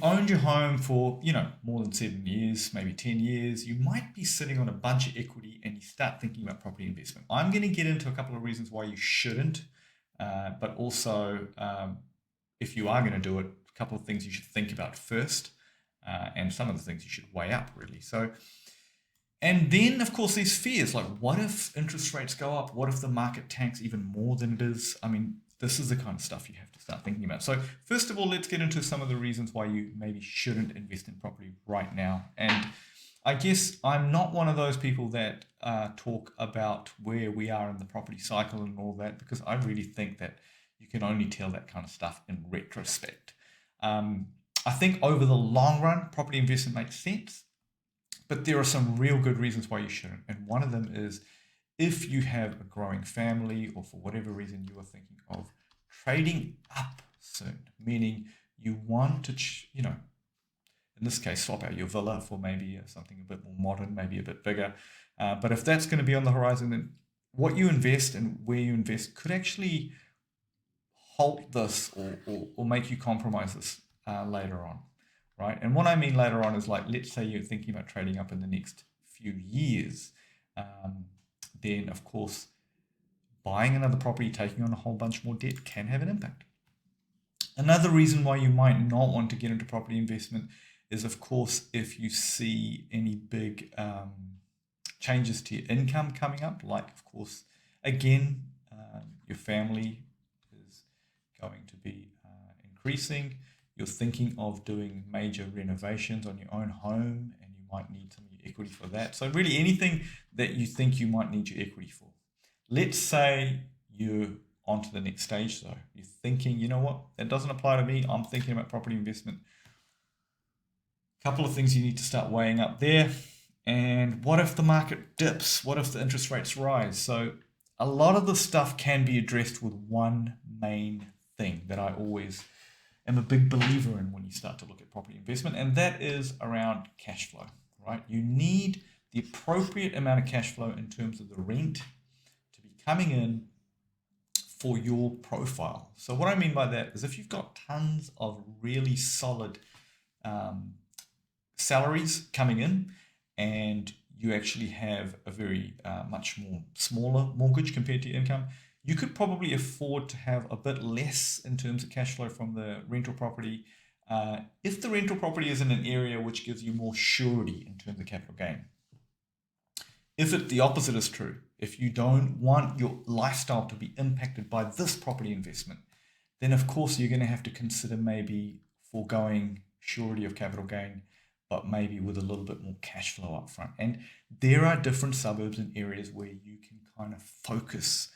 owned your home for, more than 7 years, maybe 10 years, you might be sitting on a bunch of equity and you start thinking about property investment. I'm going to get into a couple of reasons why you shouldn't, but also if you are going to do it, a couple of things you should think about first, and some of the things you should weigh up, really. So, and then, of course, these fears, like what if interest rates go up? What if the market tanks even more than it is? I mean, this is the kind of stuff you have to start thinking about. So first of all, let's get into some of the reasons why you maybe shouldn't invest in property right now. And I guess I'm not one of those people that talk about where we are in the property cycle and all that, because I really think that you can only tell that kind of stuff in retrospect. I think over the long run, property investment makes sense, but there are some real good reasons why you shouldn't. And one of them is if you have a growing family, or for whatever reason you are thinking of trading up soon, meaning you want to, in this case, swap out your villa for maybe something a bit more modern, maybe a bit bigger. But if that's going to be on the horizon, then what you invest and where you invest could actually halt this or make you compromise this later on, right? And what I mean later on is, like, let's say you're thinking about trading up in the next few years. Then, of course, buying another property, taking on a whole bunch more debt can have an impact. Another reason why you might not want to get into property investment is, of course, if you see any big changes to your income coming up, like, of course, again, your family is going to be increasing. You're thinking of doing major renovations on your own home, and you might need some of your equity for that. So really anything that you think you might need your equity for. Let's say you're on to the next stage, though. You're thinking, you know what, that doesn't apply to me. I'm thinking about property investment. A couple of things you need to start weighing up there. And what if the market dips? What if the interest rates rise? So a lot of the stuff can be addressed with one main thing that I always am a big believer in when you start to look at property investment, and that is around cash flow, right? You need the appropriate amount of cash flow in terms of the rent to be coming in for your profile. So what I mean by that is if you've got tons of really solid salaries coming in, and you actually have a very much more smaller mortgage compared to your income, you could probably afford to have a bit less in terms of cash flow from the rental property if the rental property is in an area which gives you more surety in terms of capital gain. If the opposite is true, if you don't want your lifestyle to be impacted by this property investment, then of course you're going to have to consider maybe foregoing surety of capital gain, but maybe with a little bit more cash flow up front. And there are different suburbs and areas where you can kind of focus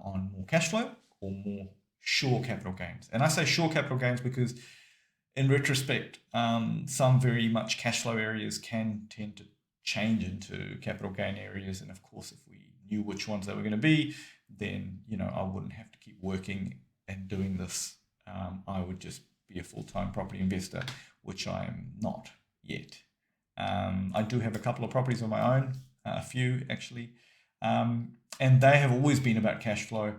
on more cash flow or more sure capital gains. And I say sure capital gains because in retrospect, some very much cash flow areas can tend to change into capital gain areas. And of course, if we knew which ones they were going to be, then, I wouldn't have to keep working and doing this. I would just be a full-time property investor, which I am not yet. I do have a couple of properties of my own, a few actually, and they have always been about cash flow,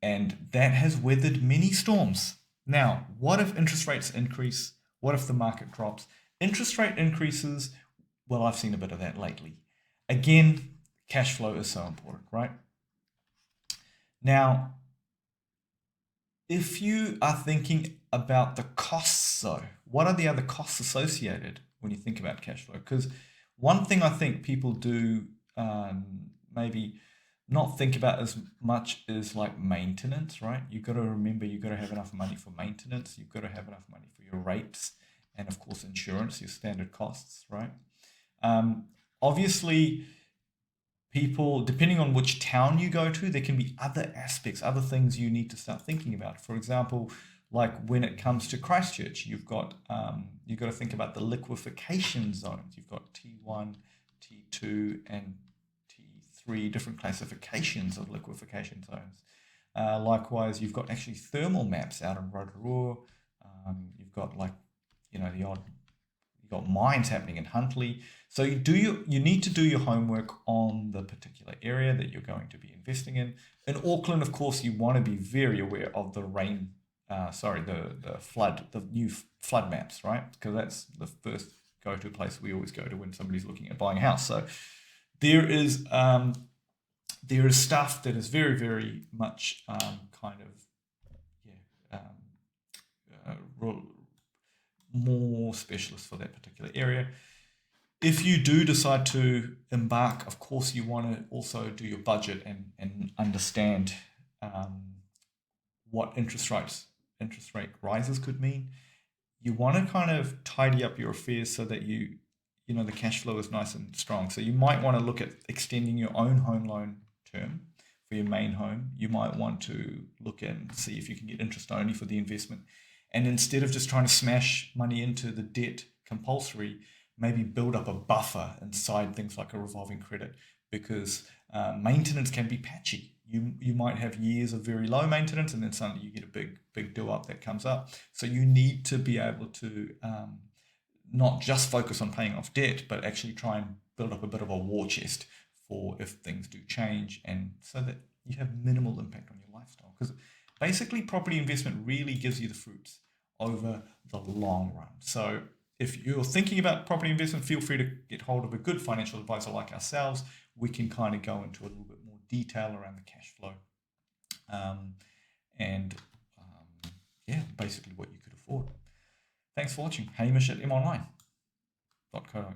and that has weathered many storms. Now, what if interest rates increase? What if the market drops? Interest rate increases, well, I've seen a bit of that lately. Again, cash flow is so important, right? Now, if you are thinking about the costs, though, what are the other costs associated when you think about cash flow? Because one thing I think people do maybe not think about as much is like maintenance, right? You've got to remember you've got to have enough money for maintenance. You've got to have enough money for your rates and, of course, insurance, your standard costs, right? Obviously, people, depending on which town you go to, there can be other aspects, other things you need to start thinking about. For example, like when it comes to Christchurch, you've got to think about the liquefaction zones. You've got T1, T2, and T3 different classifications of liquefaction zones. Likewise, you've got actually thermal maps out in Rotorua. You've got you've got mines happening in Huntly. So you need to do your homework on the particular area that you're going to be investing in. In Auckland, of course, you want to be very aware of the rain the new flood maps, right? Because that's the first go-to place we always go to when somebody's looking at buying a house. So there is stuff that is very, very much kind of more specialist for that particular area. If you do decide to embark, of course, you want to also do your budget and understand what interest rate rises could mean. You want to kind of tidy up your affairs so that the cash flow is nice and strong. So you might want to look at extending your own home loan term for your main home. You might want to look and see if you can get interest only for the investment. And instead of just trying to smash money into the debt compulsory, maybe build up a buffer inside things like a revolving credit, because maintenance can be patchy. You might have years of very low maintenance, and then suddenly you get a big do up that comes up. So you need to be able to not just focus on paying off debt, but actually try and build up a bit of a war chest for if things do change, and so that you have minimal impact on your lifestyle. Because basically, property investment really gives you the fruits over the long run. So if you're thinking about property investment, feel free to get hold of a good financial advisor like ourselves. We can kind of go into a little bit more detail around the cash flow and basically what you could afford. Thanks for watching. Hamish at monline.co.nz.